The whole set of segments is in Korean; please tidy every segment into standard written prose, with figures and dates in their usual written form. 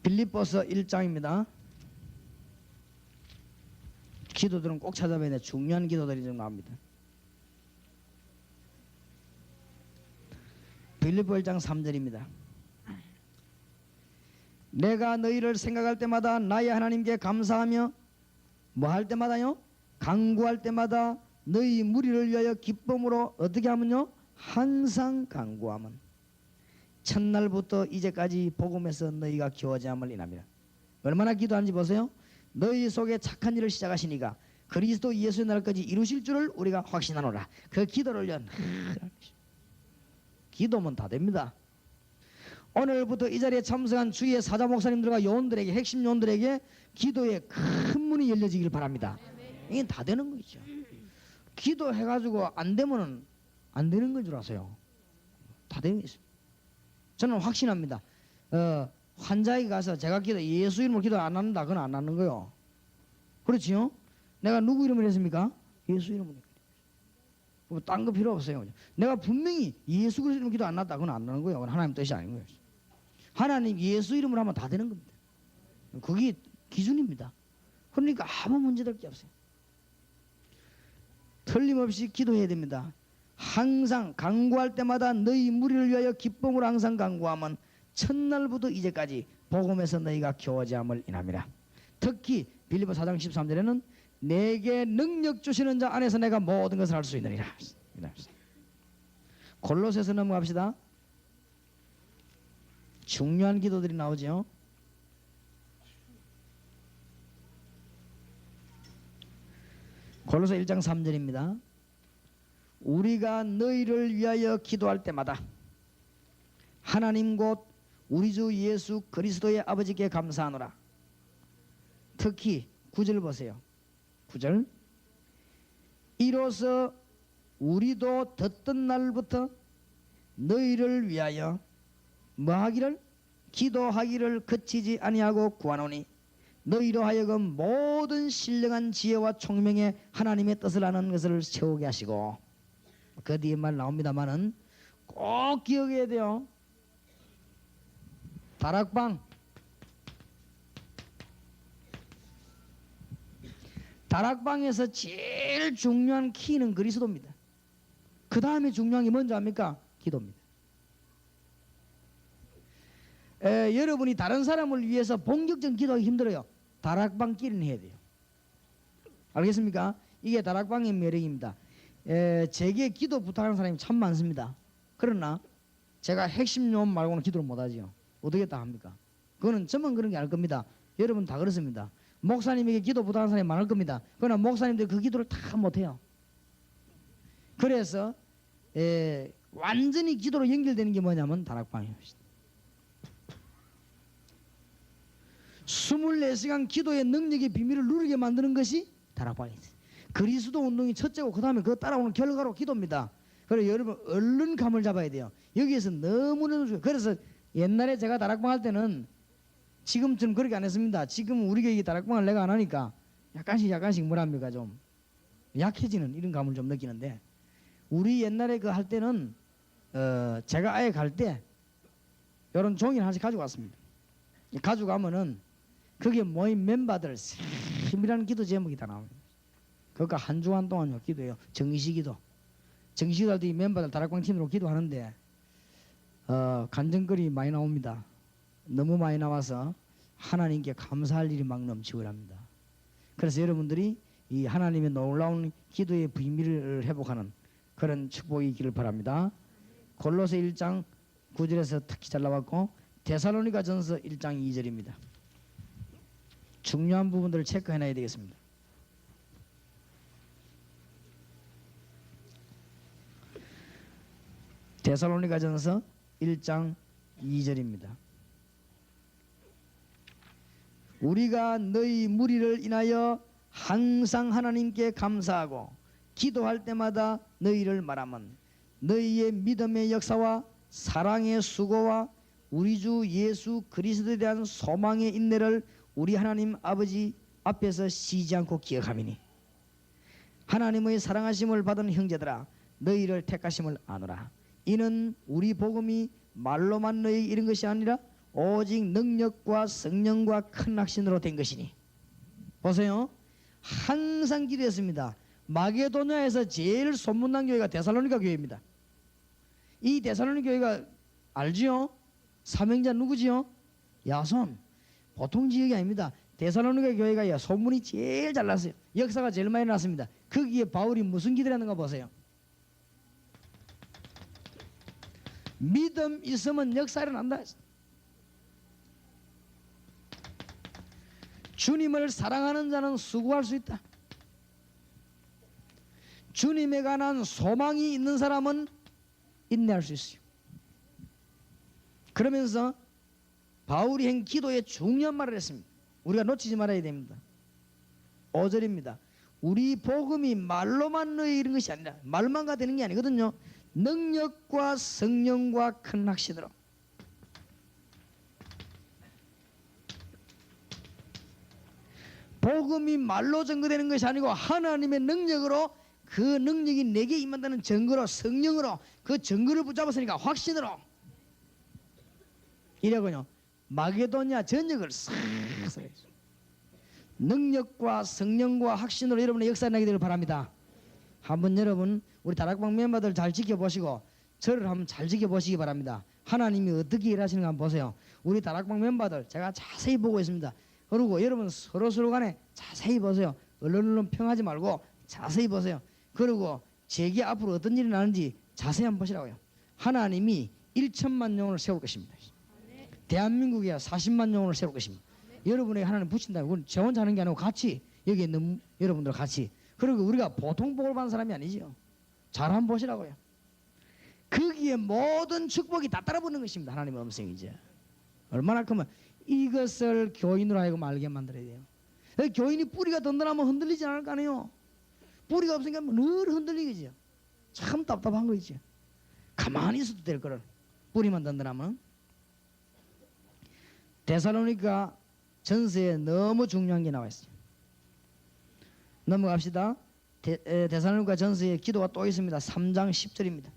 빌립보서 1장입니다. 기도들은 꼭 찾아봐야 돼. 중요한 기도들이 좀 나옵니다. 빌립보 1장 3절입니다. 내가 너희를 생각할 때마다 나의 하나님께 감사하며 뭐 할 때마다요? 간구할 때마다 너희 무리를 위하여 기쁨으로 어떻게 하면요? 항상 간구하면 첫날부터 이제까지 복음에서 너희가 기워짐을 인합니다. 얼마나 기도하는지 보세요. 너희 속에 착한 일을 시작하시니까 그리스도 예수의 날까지 이루실 줄을 우리가 확신하노라. 그 기도를 위한 기도면 다 됩니다. 오늘부터 이 자리에 참석한 주의 사자 목사님들과 요원들에게, 핵심 요원들에게 기도의 큰 문이 열려지길 바랍니다. 이게 다 되는 거죠. 기도해가지고 안 되면은 안 되는 건 줄 아세요. 다 되는 게 있습니다. 저는 확신합니다. 환자에게 가서 제가 예수 이름으로 기도 안 한다, 그건 안 하는 거요. 그렇지요? 내가 누구 이름으로 했습니까? 예수 이름으로. 뭐 딴 거 필요 없어요. 내가 분명히 예수 그리스도 이름으로 기도 안 한다, 그건 안 하는 거예요. 그건 하나님 뜻이 아닌 거예요. 하나님 예수 이름으로 하면 다 되는 겁니다. 그게 기준입니다. 그러니까 아무 문제될 게 없어요. 틀림없이 기도해야 됩니다. 항상 간구할 때마다 너희 무리를 위하여 기쁨으로 항상 간구하면 첫날부터 이제까지 복음에서 너희가 겨워짐을 인함이라. 특히 빌립보 4장 13절에는 내게 능력 주시는 자 안에서 내가 모든 것을 할 수 있느니라. 골로새서 넘어갑시다. 중요한 기도들이 나오죠. 골로새 1장 3절입니다. 우리가 너희를 위하여 기도할 때마다 하나님 곧 우리 주 예수 그리스도의 아버지께 감사하노라. 특히 9절 보세요. 9절. 이로써 우리도 듣던 날부터 너희를 위하여 뭐하기를? 기도하기를 그치지 아니하고 구하노니 너희로 하여금 모든 신령한 지혜와 총명의 하나님의 뜻을 아는 것을 채우게 하시고, 그 뒤에 말 나옵니다만은 꼭 기억해야 돼요. 다락방에서 제일 중요한 키는 그리스도입니다. 그 다음에 중요한 게 뭔지 압니까? 기도입니다. 여러분이 다른 사람을 위해서 본격적인 기도하기 힘들어요. 다락방끼리는 해야 돼요. 알겠습니까? 이게 다락방의 매력입니다. 제게 기도 부탁하는 사람이 참 많습니다. 그러나 제가 핵심 요원 말고는 기도를 못하지요. 어떻게 다 합니까? 그거는 저만 그런 게 아닐 겁니다. 여러분 다 그렇습니다. 목사님에게 기도 부탁하는 사람이 많을 겁니다. 그러나 목사님들 그 기도를 다 못해요. 그래서 완전히 기도로 연결되는 게 뭐냐면 다락방이에요. 24시간 기도의 능력의 비밀을 누리게 만드는 것이 다락방이지. 그리스도 운동이 첫째고 그 다음에 그거 따라오는 결과로 기도입니다. 그래서 여러분 얼른 감을 잡아야 돼요. 여기에서 너무너무 중요해요. 그래서 옛날에 제가 다락방 할 때는 지금처럼 그렇게 안 했습니다. 지금 우리 교회 다락방을 내가 안 하니까 약간씩 뭐랍니까 좀 약해지는 이런 감을 좀 느끼는데, 우리 옛날에 그 할 때는 제가 아예 갈 때 이런 종이를 하나씩 가지고 왔습니다. 가지고 가면은 거기에 모인 멤버들 힘이라는 기도 제목이 다 나옵니다. 그러니까 한 주간 동안요 기도해요. 정시기도. 정시기도 이 멤버들 다락방 팀으로 기도하는데 간증거리 많이 나옵니다. 너무 많이 나와서 하나님께 감사할 일이 막 넘치고 합니다. 그래서 여러분들이 이 하나님의 놀라운 기도의 비밀을 회복하는 그런 축복이 있기를 바랍니다. 골로새 1장 9절에서 특히 잘 나왔고, 데살로니가 전서 1장 2절입니다. 중요한 부분들을 체크해놔야 되겠습니다. 데살로니가 전서 1장 2절입니다. 우리가 너희 무리를 인하여 항상 하나님께 감사하고 기도할 때마다 너희를 말하면 너희의 믿음의 역사와 사랑의 수고와 우리 주 예수 그리스도에 대한 소망의 인내를 우리 하나님 아버지 앞에서 쉬지 않고 기억하미니 하나님의 사랑하심을 받은 형제들아 너희를 택하심을 아노라. 이는 우리 복음이 말로만 너희에게 이른 것이 아니라 오직 능력과 성령과 큰 확신으로 된 것이니. 보세요. 항상 기도했습니다. 마게도냐에서 제일 소문난 교회가 데살로니가 교회입니다. 이 데살로니가 교회가 알지요? 사명자 누구지요? 야손. 보통 지역이 아닙니다. 데살로니가 교회가 소문이 제일 잘 났어요. 역사가 제일 많이 났습니다. 거기에 바울이 무슨 기도를 하는가 보세요. 믿음 있으면 역사 일어난다. 주님을 사랑하는 자는 수고할 수 있다. 주님에 관한 소망이 있는 사람은 인내할 수 있어요. 그러면서 바울이 한 기도에 중요한 말을 했습니다. 우리가 놓치지 말아야 됩니다. 5절입니다. 우리 복음이 말로만 너희 이런 것이 아니라, 말만가 되는 게 아니거든요. 능력과 성령과 큰 확신으로. 복음이 말로 증거되는 것이 아니고 하나님의 능력으로, 그 능력이 내게 임한다는 증거로, 성령으로 그 증거를 붙잡았으니까 확신으로. 이래군요. 마게도냐 전역을 싹 능력과 성령과 확신으로 여러분의 역사가 나게 되길 바랍니다. 한번 여러분 우리 다락방 멤버들 잘 지켜보시고 저를 한번 잘 지켜보시기 바랍니다. 하나님이 어떻게 일하시는가 한번 보세요. 우리 다락방 멤버들 제가 자세히 보고 있습니다. 그리고 여러분 서로 간에 자세히 보세요. 얼른 평하지 말고 자세히 보세요. 그리고 제게 앞으로 어떤 일이 나는지 자세히 한번 보시라고요. 하나님이 1천만 영혼을 세울 것입니다. 대한민국에 40만 영혼을 세울 것입니다. 여러분에게 하나님 붙인다. 그건 저 혼자 하는 게 아니고 같이 여기 있는 여러분들 같이. 그리고 우리가 보통 복을 받는 사람이 아니죠. 잘 한번 보시라고요. 거기에 모든 축복이 다 따라붙는 것입니다. 하나님의 음성이죠. 얼마나 크면 이것을 교인으로 하여금 알게 만들어야 돼요. 교인이 뿌리가 든든하면 흔들리지 않을 거 아니에요. 뿌리가 없으니까 늘 흔들리겠죠. 참 답답한 거 있죠. 가만히 있어도 될 거를 뿌리만 든든하면. 데살로니가 전서에 너무 중요한 게 나와 있어요. 넘어갑시다. 데살로니가 전서에 기도가 또 있습니다. 3장 10절입니다.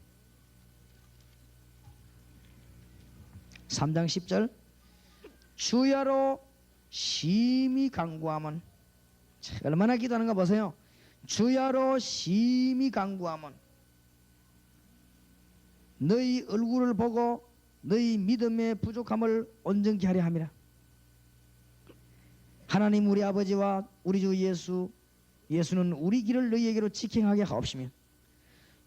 3장 10절. 주야로 심히 간구하면. 얼마나 기도하는가 보세요. 주야로 심히 간구하면 너희 얼굴을 보고 너희 믿음의 부족함을 온전케 하려 함이라. 하나님 우리 아버지와 우리 주 예수는 우리 길을 너희에게로 직행하게 하옵시며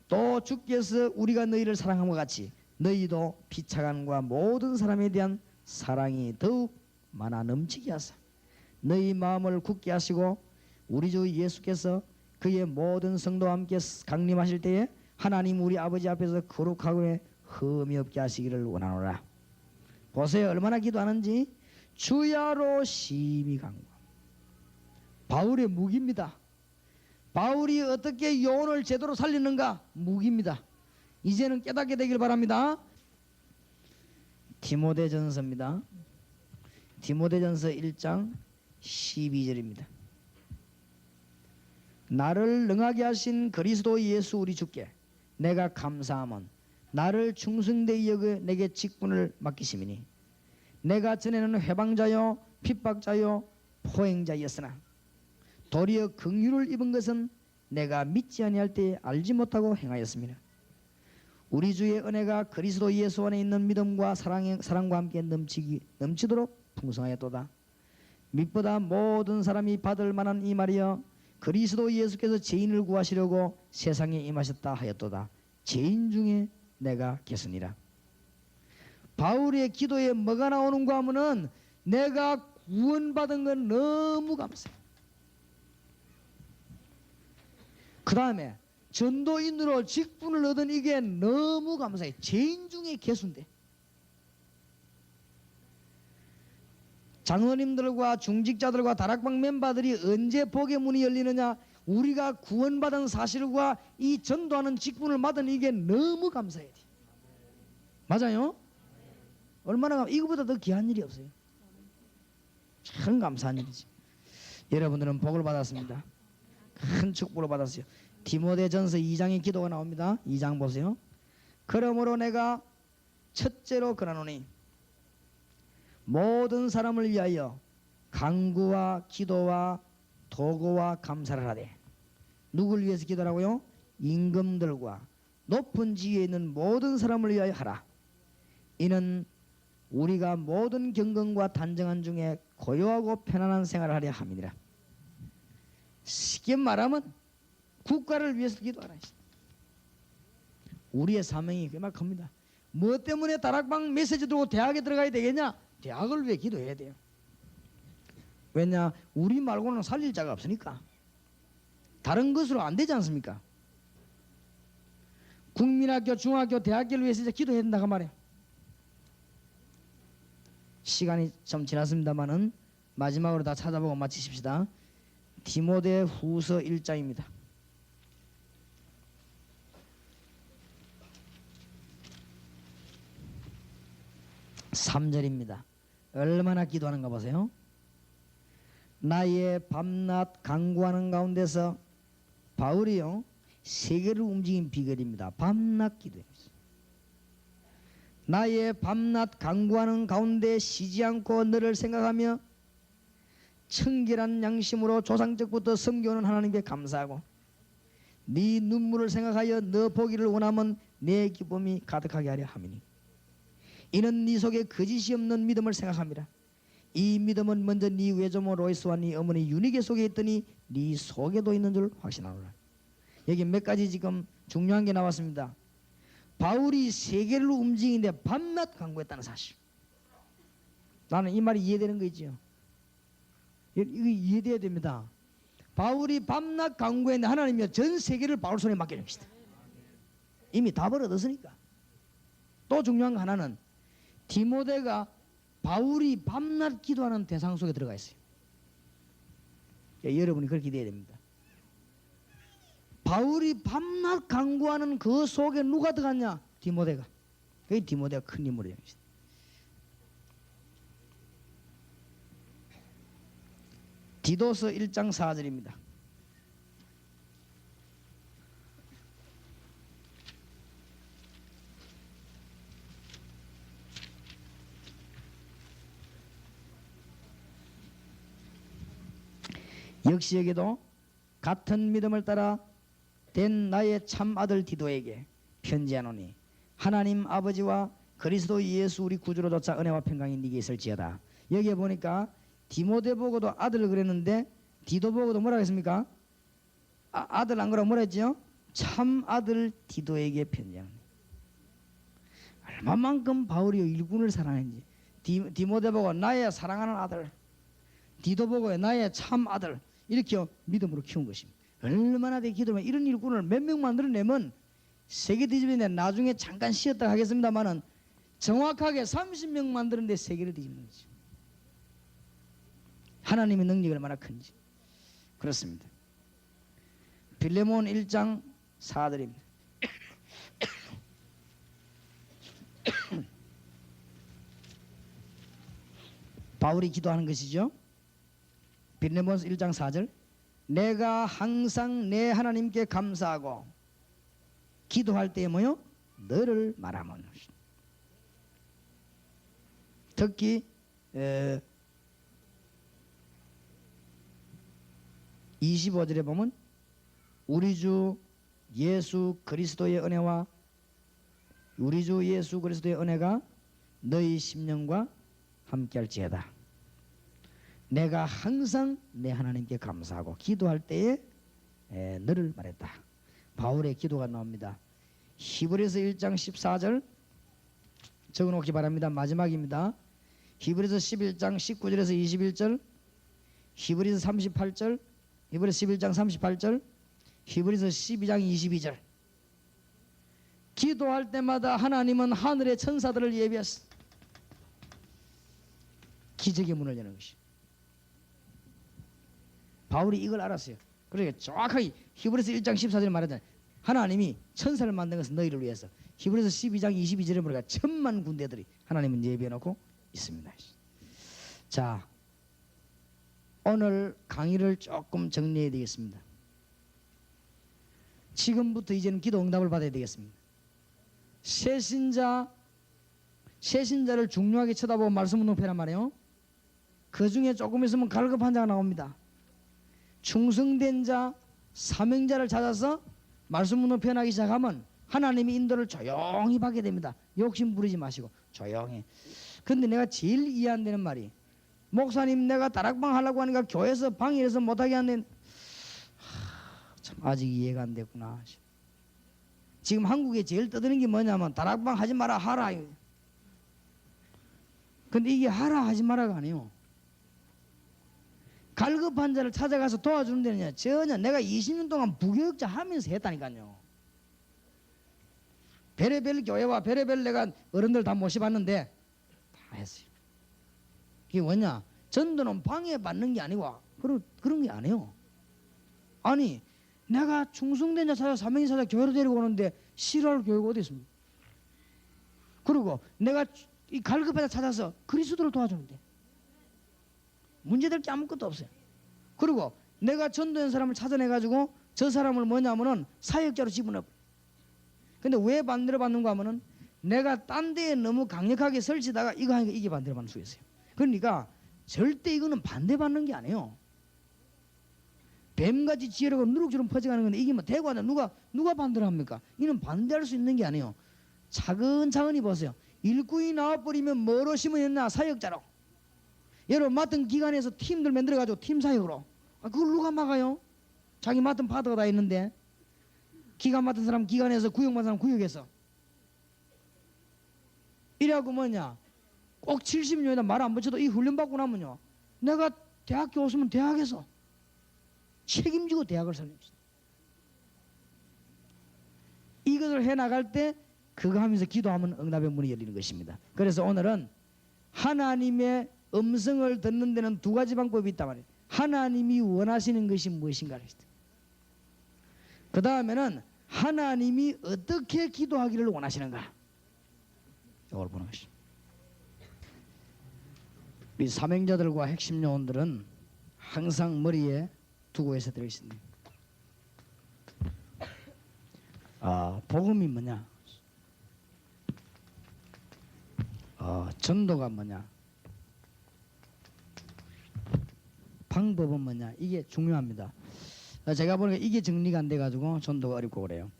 또 주께서 우리가 너희를 사랑함과 같이 너희도 비차간과 모든 사람에 대한 사랑이 더욱 많아 넘치게 하사 너희 마음을 굳게 하시고 우리 주 예수께서 그의 모든 성도와 함께 강림하실 때에 하나님 우리 아버지 앞에서 거룩하고 흠이 없게 하시기를 원하노라. 보세요. 얼마나 기도하는지. 주야로 심히 간구. 바울의 무기입니다. 바울이 어떻게 영혼을 제대로 살리는가? 무기입니다. 이제는 깨닫게 되길 바랍니다. 디모데전서입니다. 디모데전서 1장 12절입니다. 나를 능하게 하신 그리스도 예수 우리 주께 내가 감사함은 나를 충성되이 여겨 내게 직분을 맡기심이니 내가 전에는 회방자요 핍박자요 포행자였으나 도리어 긍휼을 입은 것은 내가 믿지 아니할 때에 알지 못하고 행하였습니다. 우리 주의 은혜가 그리스도 예수 안에 있는 믿음과 사랑과 함께 넘치도록 풍성하였도다. mit보다 모든 사람이 받을 만한 이 말이여 그리스도 예수께서 죄인을 구하시려고 세상에 임하셨다 하였도다. 죄인 중에 내가 계으니라. 바울의 기도에 뭐가 나오는가 하면은 내가 구원받은 건 너무 감사해. 그 다음에 전도인으로 직분을 얻은 이게 너무 감사해. 죄인 중에 계수인데. 장로님들과 중직자들과 다락방 멤버들이 언제 복의 문이 열리느냐? 우리가 구원받은 사실과 이 전도하는 직분을 받은 이게 너무 감사해야 돼. 맞아요? 얼마나 이거보다 더 귀한 일이 없어요. 참 감사한 일이지. 여러분들은 복을 받았습니다. 큰 축복을 받았어요. 디모데전서 2장의 기도가 나옵니다. 2장 보세요. 그러므로 내가 첫째로 그러노니 모든 사람을 위하여 간구와 기도와 도구와 감사를 하되. 누굴 위해서 기도하라고요? 임금들과 높은 지위에 있는 모든 사람을 위하여 하라. 이는 우리가 모든 경건과 단정한 중에 고요하고 편안한 생활을 하려 함이니라. 쉽게 말하면 국가를 위해서 기도하라. 우리의 사명이 그말 큽니다. 뭐 때문에 다락방 메시지 들고 대학에 들어가야 되겠냐? 대학을 위해 기도해야 돼요. 왜냐? 우리 말고는 살릴 자가 없으니까. 다른 것으로 안 되지 않습니까? 국민학교, 중학교, 대학교를 위해서 이제 기도해야 된다고 말이에요. 시간이 좀 지났습니다만은 마지막으로 다 찾아보고 마치십시다. 디모데 후서 1장입니다. 3절입니다. 얼마나 기도하는가 보세요. 나의 밤낮 간구하는 가운데서 바울이요 세계를 움직인 비결입니다. 밤낮 기도입니다. 나의 밤낮 간구하는 가운데 쉬지 않고 너를 생각하며 청결한 양심으로 조상적부터 섬겨오는 하나님께 감사하고 네 눈물을 생각하여 너 보기를 원하면 내 기쁨이 가득하게 하려 함이니 이는 네 속에 거짓이 없는 믿음을 생각합니다. 이 믿음은 먼저 네 외조모 로이스와 네 어머니 유니게 속에 있더니 네 속에도 있는 줄 확신하노라. 여기 몇 가지 지금 중요한 게 나왔습니다. 바울이 세계를 움직이는데 밤낮 간구했다는 사실. 나는 이 말이 이해되는 거 있죠. 이거 이해돼야 됩니다. 바울이 밤낮 간구했는데 하나님이 전 세계를 바울 손에 맡겨줍시다. 이미 답을 얻었으니까. 또 중요한 거 하나는 디모데가 바울이 밤낮 기도하는 대상 속에 들어가 있어요. 여러분이 그렇게 기대해야 됩니다. 바울이 밤낮 간구하는 그 속에 누가 들어갔냐? 디모데가. 그게 디모데가 큰 인물이에요. 디도서 1장 4절입니다. 역시 여기도 같은 믿음을 따라 된 나의 참 아들 디도에게 편지하노니 하나님 아버지와 그리스도 예수 우리 구주로 조차 은혜와 평강이 네게 있을지어다. 여기에 보니까 디모데 보고도 아들을 그랬는데 디도 보고도 뭐라 했습니까? 아들 안 그러고 뭐라 했죠? 참 아들 디도에게 편지하노니. 얼마만큼 바울이 일꾼을 사랑했는지. 디모데 보고 나의 사랑하는 아들, 디도 보고 나의 참 아들, 이렇게 믿음으로 키운 것입니다. 얼마나 내 기도면 이런 일꾼을 몇 명 만들어내면 세계 뒤집는데 나중에 잠깐 쉬었다 하겠습니다만은 정확하게 30명 만드는데 세계를 뒤집는 거죠. 하나님의 능력이 얼마나 큰지. 그렇습니다. 빌레몬 1장 4절입니다. 바울이 기도하는 것이죠. 빌레몬 1장 4절. 내가 항상 내 하나님께 감사하고 기도할 때에 뭐요? 너를 말하면. 특히 25절에 보면 우리 주 예수 그리스도의 은혜와 우리 주 예수 그리스도의 은혜가 너희 심령과 함께할지어다. 내가 항상 내 하나님께 감사하고 기도할 때에 너를 말했다. 바울의 기도가 나옵니다. 히브리서 1장 14절 적어놓기 바랍니다. 마지막입니다. 히브리서 11장 19절에서 21절, 히브리서 38절, 히브리서 11장 38절, 히브리서 12장 22절. 기도할 때마다 하나님은 하늘의 천사들을 예비했어. 기적의 문을 여는 것이. 바울이 이걸 알았어요. 그러니까 정확하게 히브리서 1장 14절에 말하잖아요. 하나님이 천사를 만든 것은 너희를 위해서. 히브리서 12장 22절에 보니까 1000만 군대들이 하나님은 예비해놓고 있습니다. 자, 오늘 강의를 조금 정리해야 되겠습니다. 지금부터 이제는 기도 응답을 받아야 되겠습니다. 새신자 새신자를 중요하게 쳐다보고 말씀 운동패란 말이에요. 그 중에 조금 있으면 갈급한 자가 나옵니다. 충성된 자, 사명자를 찾아서 말씀 운동패 하기 시작하면 하나님의 인도를 조용히 받게 됩니다. 욕심 부리지 마시고 조용히. 근데 내가 제일 이해 안 되는 말이, 목사님 내가 다락방 하려고 하니까 교회에서 방해해서 못하게 하는, 참 아직 이해가 안 됐구나. 지금 한국에 제일 떠드는 게 뭐냐면 다락방 하지 마라 하라. 근데 이게 하라 하지 마라가 아니에요. 갈급한 자를 찾아가서 도와주는 데는 전혀 내가 20년 동안 부교육자 하면서 했다니까요. 별의별 교회와 별의별 내가 어른들 다 모셔봤는데 다 했어요. 이게 뭐냐, 전도는 방해받는 게 아니고 그런 게 아니에요. 아니 내가 충성된 자 찾아 사명이 찾아 교회로 데리고 오는데 싫어할 교회가 어디 있습니까? 그리고 내가 이 갈급한 자 찾아서 그리스도를 도와주는데 문제될 게 아무것도 없어요. 그리고 내가 전도한 사람을 찾아내가지고 저 사람을 뭐냐면은 사역자로 집어넣어. 근데 왜 반대로 받는가 하면은 내가 딴 데에 너무 강력하게 설치다가 이거 하니까 이게 반대로 받는 수가 있어요. 그러니까 절대 이거는 반대받는 게 아니에요. 뱀같이 지혜로고 누룩처럼 퍼져가는 건데 이게 뭐 대고 하자 누가 반대를 합니까? 이는 반대할 수 있는 게 아니에요. 차근차근히 보세요. 일꾼이 나와버리면 뭐로 심어였나? 사역자로. 여러분 맡은 기관에서 팀들 만들어가지고 팀 사역으로. 그걸 누가 막아요? 자기 맡은 파트가 다 있는데. 기관 맡은 사람 기관에서, 구역 맡은 사람 구역에서. 이래갖고 뭐냐, 꼭 70년이다 말 안 붙여도 이 훈련 받고 나면요, 내가 대학교 오시면 대학에서 책임지고 대학을 살립시다. 이것을 해나갈 때 그거 하면서 기도하면 응답의 문이 열리는 것입니다. 그래서 오늘은 하나님의 음성을 듣는 데는 두 가지 방법이 있단 말이에요. 하나님이 원하시는 것이 무엇인가. 그 다음에는 하나님이 어떻게 기도하기를 원하시는가. 이걸 보는 것입니다. 우리 사명자들과 핵심 요원들은 항상 머리에 두고 있어야 되겠습니다. 복음이 뭐냐, 전도가 뭐냐, 방법은 뭐냐, 이게 중요합니다. 제가 보니까 이게 정리가 안 돼가지고 전도가 어렵고 그래요.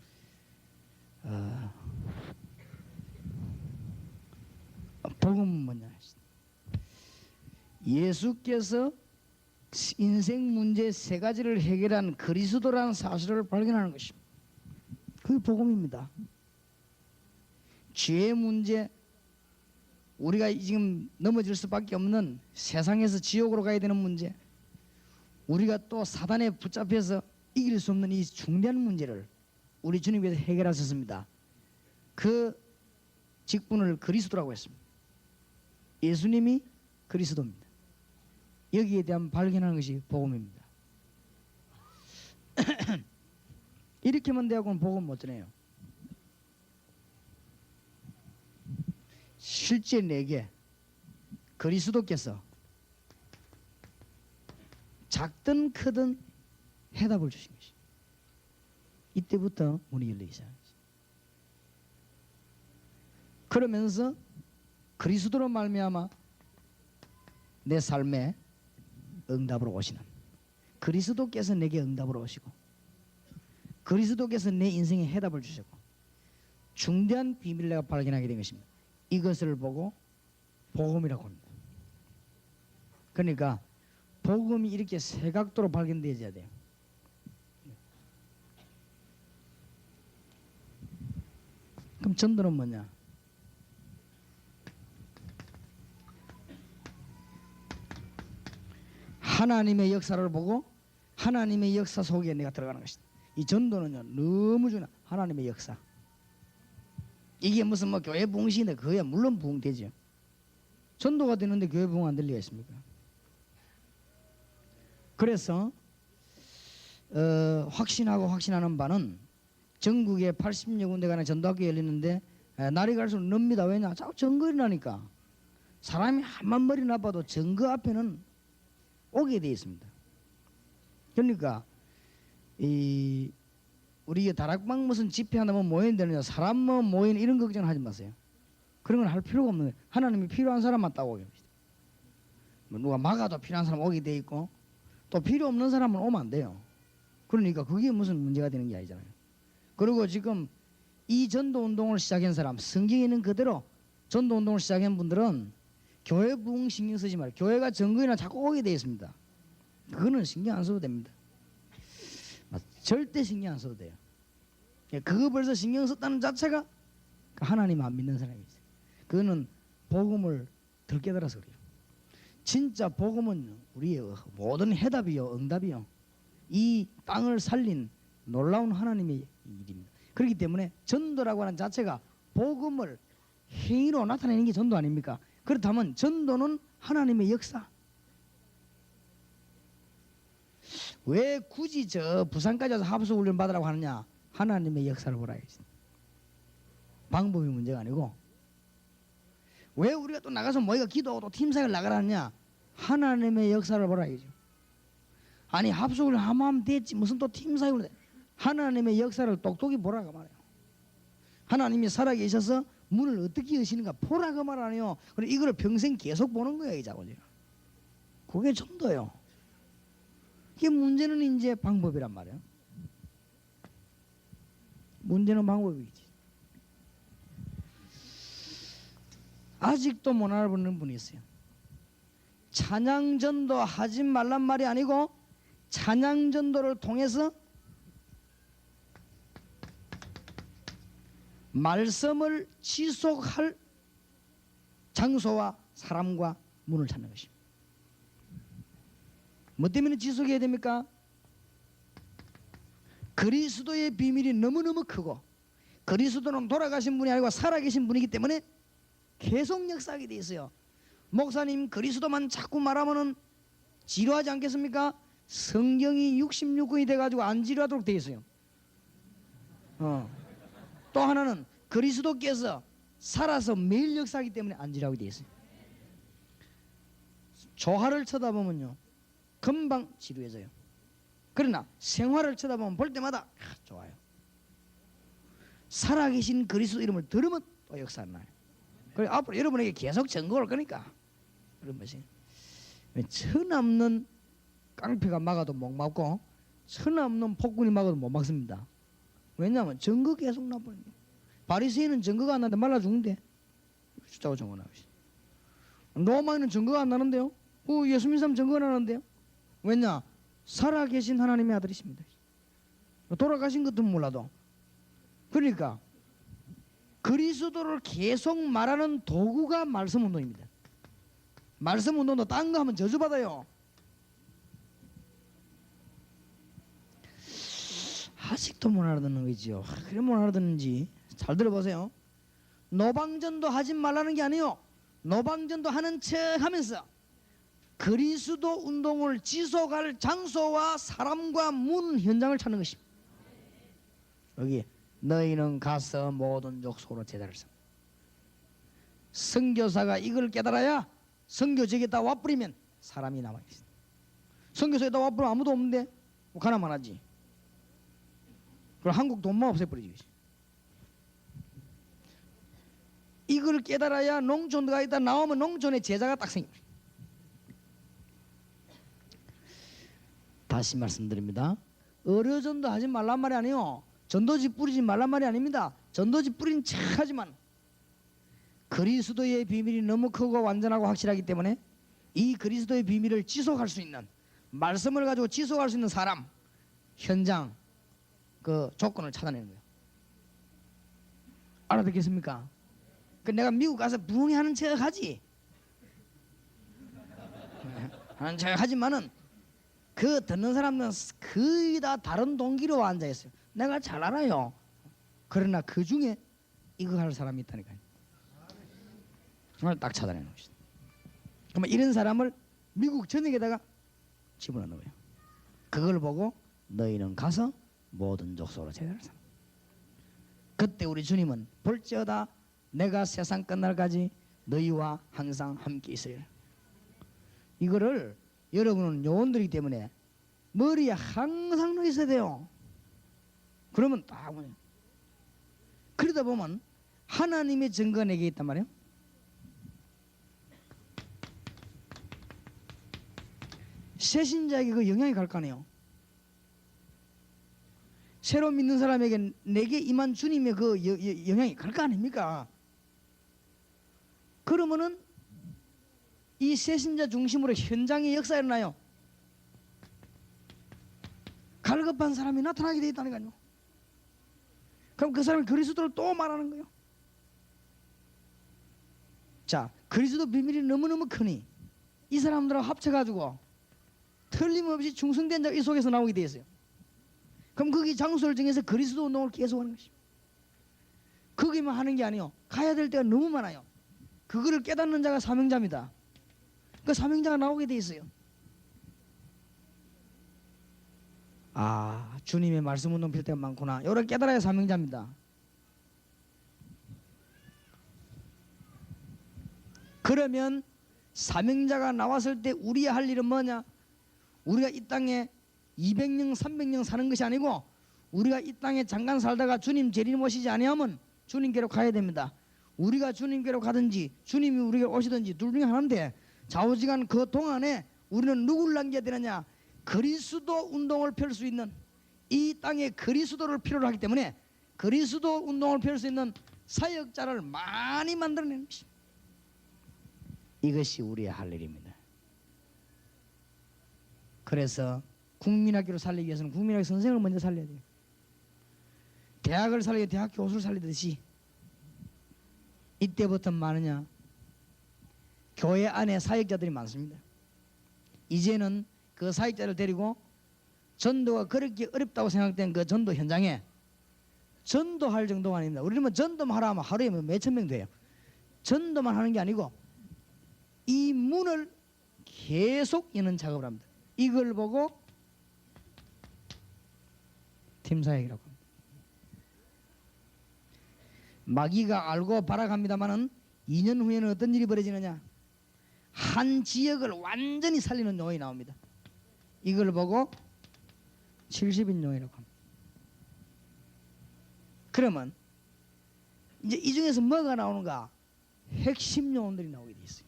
복음은 뭐냐, 예수께서 인생 문제 세 가지를 해결한 그리스도라는 사실을 발견하는 것입니다. 그게 복음입니다. 죄의 문제, 우리가 지금 넘어질 수밖에 없는 세상에서 지옥으로 가야 되는 문제, 우리가 또 사단에 붙잡혀서 이길 수 없는 이 중대한 문제를 우리 주님께서 해결하셨습니다. 그 직분을 그리스도라고 했습니다. 예수님이 그리스도입니다. 여기에 대한 발견하는 것이 복음입니다. 이렇게만 되고는 복음 못 전해요. 실제 내게 그리스도께서 작든 크든 해답을 주신 것이, 이때부터 문이 열리기 시작합니다. 그러면서 그리스도로 말미암아 내 삶에 응답으로 오시는, 그리스도께서 내게 응답으로 오시고 그리스도께서 내 인생에 해답을 주시고 중대한 비밀을 내가 발견하게 된 것입니다. 이것을 보고 복음이라고 합니다. 그러니까 복음이 이렇게 세 각도로 발견되어야 돼요. 그럼 전도는 뭐냐? 하나님의 역사를 보고 하나님의 역사 속에 내가 들어가는 것이다. 이 전도는요 너무 중요한 하나님의 역사. 이게 무슨 뭐 교회 부흥식인데 그거야 물론 부흥되죠. 전도가 되는데 교회 부흥 안 될 리가 있습니까? 그래서 확신하는 바는 전국에 80여 군데가 전도학교 열리는데 날이 갈수록 늡니다. 왜냐? 자꾸 증거 일어나니까. 사람이 한만 머리 나빠도 증거 앞에는 오게 되어 있습니다. 그러니까 우리 다락방 무슨 집회 한다면 모이는 데는 사람 뭐 모이는 이런 걱정하지 마세요. 그런 건 할 필요가 없는 거예요. 하나님이 필요한 사람만 따고 오게 합니다. 뭐 누가 막아도 필요한 사람 오게 돼 있고 또 필요 없는 사람은 오면 안 돼요. 그러니까 그게 무슨 문제가 되는 게 아니잖아요. 그리고 지금 이 전도운동을 시작한 사람, 성경에 있는 그대로 전도운동을 시작한 분들은 교회 부흥 신경 쓰지 말아요. 교회가 정거이나 자꾸 오게 돼 있습니다. 그거는 신경 안 써도 됩니다. 절대 신경 안 써도 돼요. 그거 벌써 신경 썼다는 자체가 하나님 안 믿는 사람이지. 그거는 복음을 덜 깨달아서 그래요. 진짜 복음은 우리의 모든 해답이요, 응답이요. 이 땅을 살린 놀라운 하나님의 일입니다. 그렇기 때문에 전도라고 하는 자체가 복음을 행위로 나타내는 게 전도 아닙니까? 그렇다면 전도는 하나님의 역사. 왜 굳이 저 부산까지 와서 합숙훈련 받으라고 하느냐? 하나님의 역사를 보라야지. 방법이 문제가 아니고. 왜 우리가 또 나가서 모이가 기도하고 또 팀사역을 나가라느냐? 하나님의 역사를 보라야죠. 아니 합숙을 하면 됐지 무슨 또 팀사역을. 하나님의 역사를 똑똑히 보라고 말해요. 하나님이 살아계셔서 문을 어떻게 여시는가 보라고 말 아니에요. 그리고 이거를 평생 계속 보는 거예요. 이 자고. 그게 전도예요. 이게 문제는 이제 방법이란 말이에요. 문제는 방법이지. 아직도 못 알아보는 분이 있어요. 찬양전도 하지 말란 말이 아니고 찬양전도를 통해서 말씀을 지속할 장소와 사람과 문을 찾는 것입니다. 뭐 때문에 지속해야 됩니까? 그리스도의 비밀이 너무너무 크고 그리스도는 돌아가신 분이 아니고 살아계신 분이기 때문에 계속 역사하게 돼 있어요. 목사님 그리스도만 자꾸 말하면은 지루하지 않겠습니까? 성경이 66권이 돼가지고 안 지루하도록 돼 있어요. 또 하나는 그리스도께서 살아서 매일 역사하기 때문에 안 지루하게 돼 있어요. 조화를 쳐다보면요 금방 지루해져요. 그러나 생활을 쳐다보면 볼 때마다 좋아요. 살아계신 그리스도 이름을 들으면 또 역사는 나요. 그리고 앞으로 여러분에게 계속 증거할 거니까 그런 것이. 천없는 깡패가 막아도 못 막고 천없는 폭군이 막아도 못 막습니다. 왜냐하면 증거 계속 나버립니다. 바리새인은 증거가 안 나는데 말라 죽는데 숫자고 증거 나오시. 로마에는 증거가 안 나는데요. 예수 믿는 사람 증거가 나는데요. 왜냐? 살아계신 하나님의 아들이십니다. 돌아가신 것도 몰라도. 그러니까 그리스도를 계속 말하는 도구가 말씀운동입니다. 말씀운동도 딴 거 하면 저주받아요. 아직도 못 알아듣는 거지요. 그래 못 알아듣는지 잘 들어보세요. 노방전도 하지 말라는 게 아니에요. 노방전도 하는 척 하면서 그리스도 운동을 지속할 장소와 사람과 문 현장을 찾는 것입니다. 여기 너희는 가서 모든 족속으로 제자를 삼. 선교사가 이걸 깨달아야 선교지에다 와버리면 사람이 남아있습니다. 선교사에다 와버리면 아무도 없는데 뭐 가나만 하지. 그럼 한국 돈만 없애버리지. 이걸 깨달아야 농촌가 있다 나오면 농촌에 제자가 딱 생깁니다. 다시 말씀드립니다. 의료전도 하지 말란 말이 아니에요. 전도지 뿌리지 말란 말이 아닙니다. 전도지 뿌린 척 하지만 그리스도의 비밀이 너무 크고 완전하고 확실하기 때문에 이 그리스도의 비밀을 지속할 수 있는 말씀을 가지고 지속할 수 있는 사람, 현장, 그 조건을 찾아내는 거예요. 알아듣겠습니까? 내가 미국 가서 부흥이 하는 척 하지. 하는 척 하지만은 그 듣는 사람들은 거의 다 다른 동기로 앉아있어요. 내가 잘 알아요. 그러나 그 중에 이거 할 사람이 있다니까요. 정말 딱 찾아내는 것이다. 그러면 이런 사람을 미국 전역에다가 집어넣는 거예요. 그걸 보고 너희는 가서 모든 족속으로 제자를 삼아. 그때 우리 주님은 볼지어다 내가 세상 끝날까지 너희와 항상 함께 있으리라. 이거를 여러분은 요원들이기 때문에 머리에 항상 넣어 있어야 돼요. 그러면 딱 뭐냐. 그러다 보면 하나님의 증거가 내게 있단 말이에요. 새신자에게 그 영향이 갈 거 아니에요. 새로 믿는 사람에게 내게 임한 주님의 그 영향이 갈 거 아닙니까? 그러면은 이 새신자 중심으로 현장의 역사가 일어나요. 갈급한 사람이 나타나게 돼 있다니까요. 그럼 그 사람이 그리스도를 또 말하는 거예요. 자, 그리스도 비밀이 너무너무 크니 이 사람들하고 합쳐가지고 틀림없이 충성된 자가 이 속에서 나오게 돼 있어요. 그럼 거기 장소를 정해서 그리스도 운동을 계속하는 것입니다. 거기만 하는 게 아니에요. 가야 될 때가 너무 많아요. 그거를 깨닫는 자가 사명자입니다. 그 사명자가 나오게 돼 있어요. 아, 주님의 말씀 운동 필 때가 많구나. 이렇게 깨달아야 사명자입니다. 그러면 사명자가 나왔을 때 우리의 할 일은 뭐냐? 우리가 이 땅에 200년 300년 사는 것이 아니고 우리가 이 땅에 잠깐 살다가 주님 재림 오시지 아니하면 주님께로 가야 됩니다. 우리가 주님께로 가든지 주님이 우리에게 오시든지 둘 중에 하나인데 좌우지간 그 동안에 우리는 누구를 남겨야 되느냐? 그리스도 운동을 펼 수 있는, 이 땅에 그리스도를 필요로 하기 때문에 그리스도 운동을 펼 수 있는 사역자를 많이 만들어내는 것입니다. 이것이 우리의 할 일입니다. 그래서 국민학교를 살리기 위해서는 국민학교 선생을 먼저 살려야 돼요. 대학을 살리기 위해 대학 교수를 살리듯이 이때부터 많으냐? 교회 안에 사역자들이 많습니다. 이제는 그 사역자를 데리고 전도가 그렇게 어렵다고 생각된 그 전도 현장에 전도할 정도가 아닙니다. 우리는 전도만 하라 하면 하루에 몇천 명 돼요. 전도만 하는 게 아니고 이 문을 계속 여는 작업을 합니다. 이걸 보고 팀사역이라고 합니다. 마귀가 알고 발악합니다마는 2년 후에는 어떤 일이 벌어지느냐? 한 지역을 완전히 살리는 용이 나옵니다. 이걸 보고 70인용이라고 합니다. 그러면 이제 이 중에서 뭐가 나오는가? 핵심 용어들이 나오게 돼 있어요.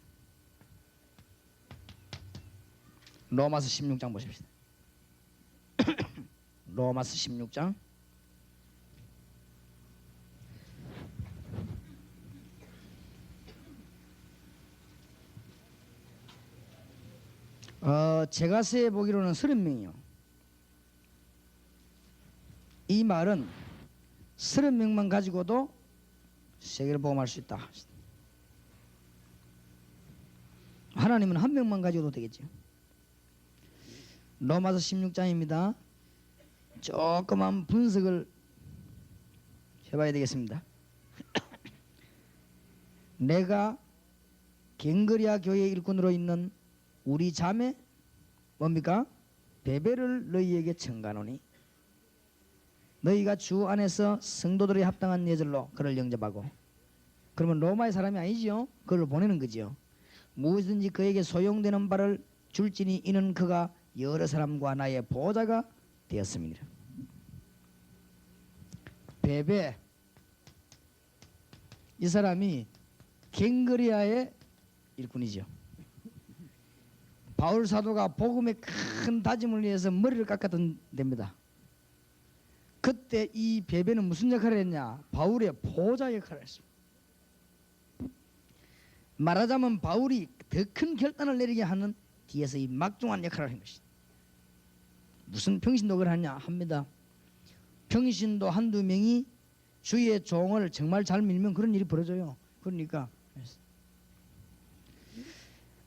로마서 16장 보십시다. 로마서 16장 제가 세 보기로는 30명이요. 이 말은 30명만 가지고도 세계를 복음할 수 있다. 하나님은 한 명만 가지고도 되겠죠. 로마서 16장입니다. 조그만 분석을 해봐야 되겠습니다. 내가 갱거리아 교회 일꾼으로 있는 우리 자매 뭡니까? 베베를 너희에게 청가노니 너희가 주 안에서 성도들이 합당한 예절로 그를 영접하고. 그러면 로마의 사람이 아니지요. 그를 보내는 거지요. 무엇이든지 그에게 소용되는 바를 줄지니 이는 그가 여러 사람과 나의 보호자가 되었습니다. 베베, 이 사람이 갱거리아의 일꾼이죠. 바울 사도가 복음의 큰 다짐을 위해서 머리를 깎았던 데입니다. 그때 이 베베는 무슨 역할을 했냐? 바울의 보호자 역할을 했습니다. 말하자면 바울이 더 큰 결단을 내리게 하는 뒤에서 이 막중한 역할을 한 것이다. 무슨 평신도를 하냐 합니다. 평신도 한두 명이 주의 종을 정말 잘 밀면 그런 일이 벌어져요. 그러니까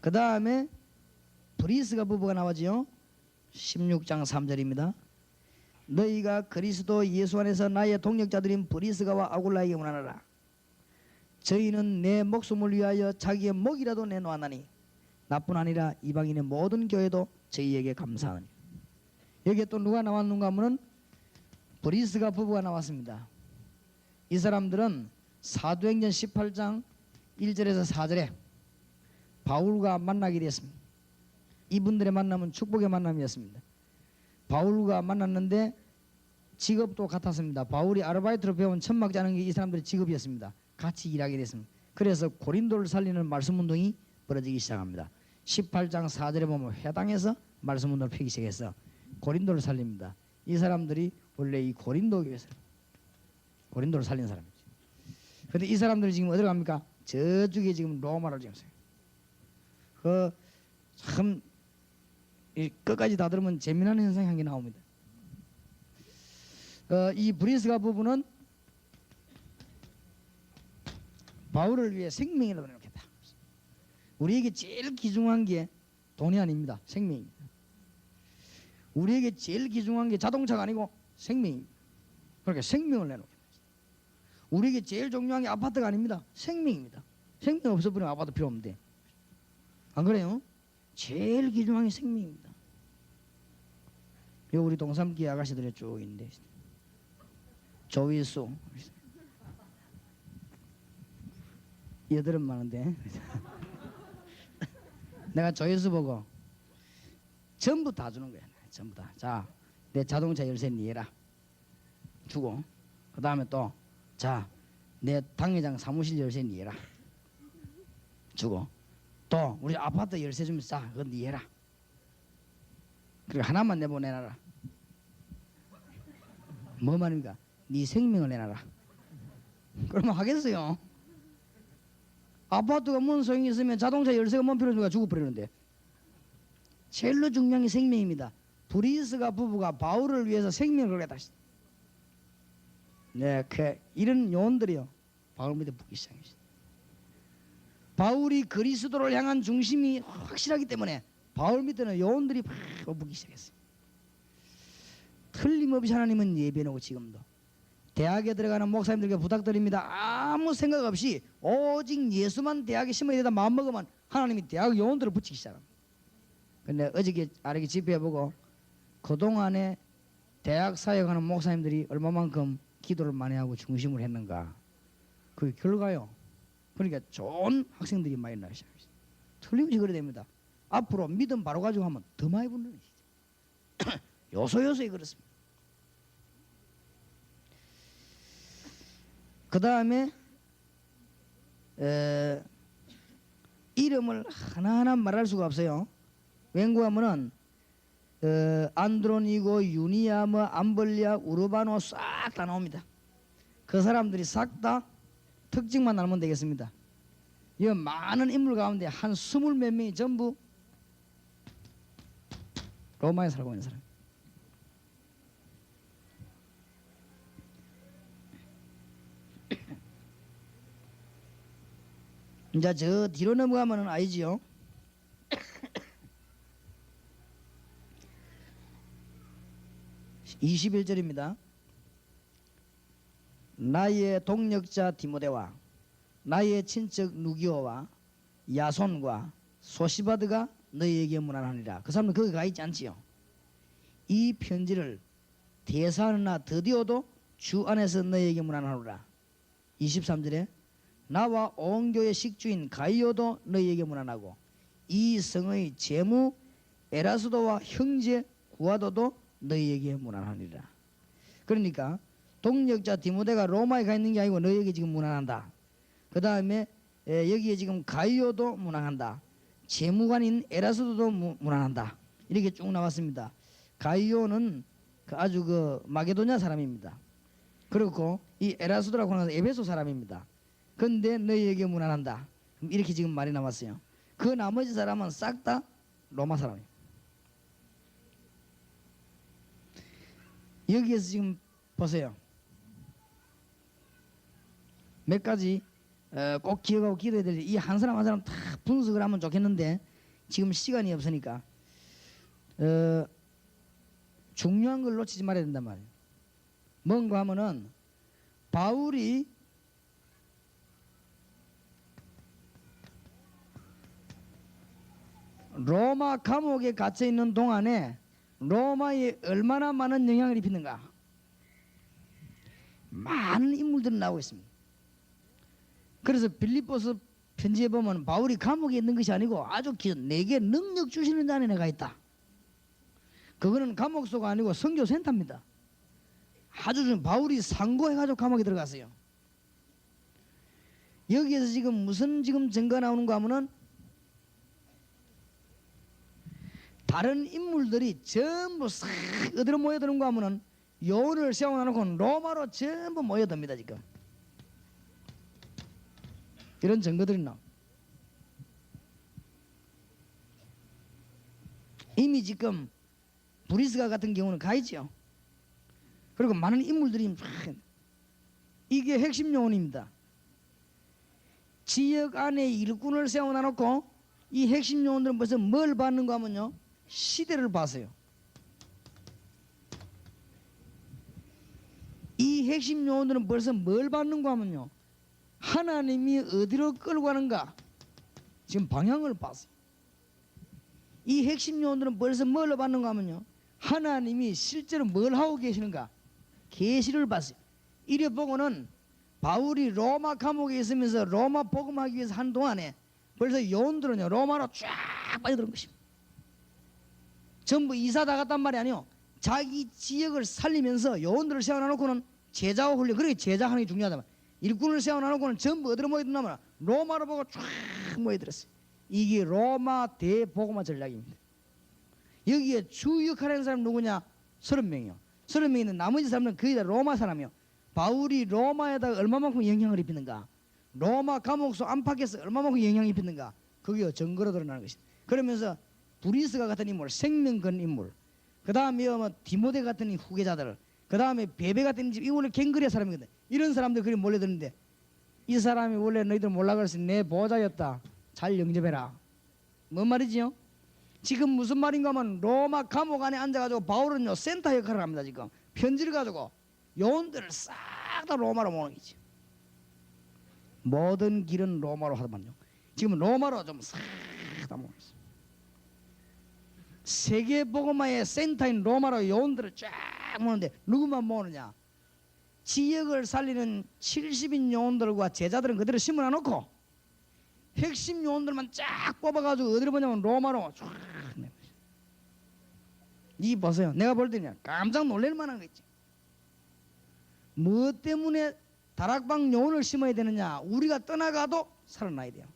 그 다음에 브리스가 부부가 나오지요. 16장 3절입니다. 너희가 그리스도 예수 안에서 나의 동역자들인 브리스가와 아굴라에게 문하노라. 저희는 내 목숨을 위하여 자기의 목이라도 내놓았나니 나뿐 아니라 이방인의 모든 교회도 저희에게 감사하니. 여기에 또 누가 나왔는가 하면 브리스가 부부가 나왔습니다. 이 사람들은 사도행전 18장 1절에서 4절에 바울과 만나게 되었습니다. 이분들의 만남은 축복의 만남이었습니다. 바울과 만났는데 직업도 같았습니다. 바울이 아르바이트로 배운 천막 짜는 게 이 사람들의 직업이었습니다. 같이 일하게 됐습니다. 그래서 고린도를 살리는 말씀 운동이 벌어지기 시작합니다. 18장 4절에 보면 회당에서 말씀 운동을 펴기 시작해서 고린도를 살립니다. 이 사람들이 원래 이 고린도 교회에서 고린도를 살린 사람이죠. 그런데 이 사람들이 지금 어디로 갑니까? 저쪽에 지금 로마를 지금 참 끝까지 다 들으면 재미난 현상이 한 개 나옵니다. 이 브리스가 부부는 바울을 위해 생명이라도 내놓겠다. 우리에게 제일 귀중한 게 돈이 아닙니다. 생명입니다. 우리에게 제일 귀중한 게 자동차가 아니고 생명입니다. 그러니까 생명을 내놓겠다. 우리에게 제일 중요한 게 아파트가 아닙니다. 생명입니다. 생명 없어버리면 아파트 필요 없는데. 안 그래요? 제일 귀중한 게 생명입니다. 여기 우리 동삼기 아가씨들이 쭉 있는데 조위수 여드름 많은데 내가 조회수 보고 전부 다 주는 거야. 전부 다. 자, 내 자동차 열쇠 니해라 주고, 그 다음에 또 자, 내 당회장 사무실 열쇠 니해라 주고, 또 우리 아파트 열쇠 주면 자, 그거 니해라. 그리고 하나만 내보내놔라. 뭐 말입니까? 네 생명을 내놔라. 그러면 하겠어요? 아파트가 뭔 소용이 있으면 자동차 열쇠가 뭔 필요한가 죽어버리는데. 제일로 중요한 게 생명입니다. 브리스가 부부가 바울을 위해서 생명을 걸겠다. 네, 이런 요원들이요 바울 밑에 붙기 시작했어요. 바울이 그리스도를 향한 중심이 확실하기 때문에 바울 밑에는 요원들이 막 붙기 시작했어요. 틀림없이 하나님은 예배해놓고 지금도 대학에 들어가는 목사님들께 부탁드립니다. 아무 생각 없이 오직 예수만 대학에 심어야 되다 마음먹으면 하나님이 대학 요원들을 붙이기 시작합니다. 근데 어저께 아래게 집회해보고 그동안에 대학 사역하는 목사님들이 얼마만큼 기도를 많이 하고 중심을 했는가, 그 결과요. 그러니까 좋은 학생들이 많이 나기 시작했어요. 틀림없이 그래 됩니다. 앞으로 믿음 바로 가지고 하면 더 많이 붙는 것이죠. 요소요소에 그렇습니다. 그 다음에 이름을 하나하나 말할 수가 없어요. 왠고하면은 안드로니고 유니아 뭐 암벌리아 우르바노 싹 다 나옵니다. 그 사람들이 싹 다 특징만 알면 되겠습니다. 이 많은 인물 가운데 한 20몇 명이 전부 로마에 살고 있는 사람. 이제 저 뒤로 넘어가면은 알지요. 21절입니다. 나의 동력자 디모데와 나의 친척 누기오와 야손과 소시바드가 너희에게 문안하니라. 그 사람은 거기 가 있지 않지요. 이 편지를 대사하나 드디어도 주 안에서 너희에게 문안하노라. 23절에 나와 온 교회 식주인 가이오도 너희에게 문안하고 이 성의 제무 에라스도와 형제 구아도도 너희에게 문안하니라. 그러니까 동력자 디모데가 로마에 가 있는 게 아니고 너희에게 지금 문안한다. 그 다음에 여기에 지금 가이오도 문안한다. 재무관인 에라스도도 문안한다. 이렇게 쭉 나왔습니다. 가이오는 아주 그 마게도냐 사람입니다. 그렇고 이 에라스도라고 하는 에베소 사람입니다. 근데 너희에게 문안한다. 이렇게 지금 말이 나왔어요. 그 나머지 사람은 싹 다 로마 사람이에요. 여기에서 지금 보세요. 몇 가지 꼭 기억하고 기도해야 될 이 한 사람 한 사람 다 분석을 하면 좋겠는데 지금 시간이 없으니까 중요한 걸 놓치지 말아야 된단 말이에요. 뭔가 하면은 바울이 로마 감옥에 갇혀 있는 동안에 로마에 얼마나 많은 영향을 입히는가. 많은 인물들이 나오고 있습니다. 그래서 빌립보서 편지에 보면 바울이 감옥에 있는 것이 아니고 아주 내게 능력 주시는 자는 내가 있다. 그거는 감옥소가 아니고 선교센터입니다. 아주 좀 바울이 상고해가지고 감옥에 들어갔어요. 여기에서 지금 무슨 지금 증거가 나오는가 하면은 다른 인물들이 전부 싹 어디로 모여드는가 하면은 요원을 세워놓고 로마로 전부 모여듭니다. 지금 이런 증거들이 나옵니다. 이미 지금 브리스가 같은 경우는 가 있죠. 그리고 많은 인물들이 이게 핵심 요원입니다. 지역 안에 일꾼을 세워놔놓고 이 핵심 요원들은 벌써 뭘 받는가 하면요, 시대를 봤어요. 이 핵심 요원들은 벌써 뭘 받는가 하면요, 하나님이 어디로 끌고 가는가 지금 방향을 봤어요. 이 핵심 요원들은 벌써 뭘 받는가 하면요, 하나님이 실제로 뭘 하고 계시는가 계시를 봤어요. 이래 보고는 바울이 로마 감옥에 있으면서 로마 복음하기 위해서 한 동안에 벌써 요원들은요 로마로 쫙 빠져드는 것입니다. 전부 이사 다 갔단 말이 아니요, 자기 지역을 살리면서 요원들을 세워놔놓고는 제자와 훈련, 그렇게 제자하는 게 중요하다. 일꾼을 세워놔놓고는 전부 어디로 모여드냐면 로마로 보고 쫙 모여들었어요. 이게 로마 대복음화 전략입니다. 여기에 주 역할을 하는 사람 누구냐? 30명이요. 30명이 있는 나머지 사람들은 거의 다 로마 사람이요. 바울이 로마에다가 얼마만큼 영향을 입히는가, 로마 감옥소 안팎에서 얼마만큼 영향을 입히는가, 그게 증거로 드러나는 것입니다. 그러면서 브리스가 같은 인물, 생명 건 인물, 그 다음에 뭐 디모데 같은 후계자들, 그 다음에 베베 같은 이 원래 갱그리아 사람이거든. 이런 사람들 그리 몰려드는데 이 사람이 원래 너희들 몰라 그랬으니 내 보호자였다, 잘 영접해라. 뭔 말이지요? 지금 무슨 말인가 하면 로마 감옥 안에 앉아가지고 바울은요 센터 역할을 합니다. 지금 편지를 가지고 요원들을 싹 다 로마로 모으는 거지. 모든 길은 로마로 하더만요. 지금 로마로 좀 싹 다 모으고 있어요. 세계 복음화의 센터인 로마로 요원들을 쫙 모으는데 누구만 모으느냐? 지역을 살리는 70인 요원들과 제자들은 그대로 심어놓고 핵심 요원들만 쫙 뽑아가지고 어디로 보냐면 로마로 쫙. 이 보세요. 내가 볼 때는 깜짝 놀랄 만한 거 있지. 무엇 때문에 다락방 요원을 심어야 되느냐? 우리가 떠나가도 살아나야 돼요.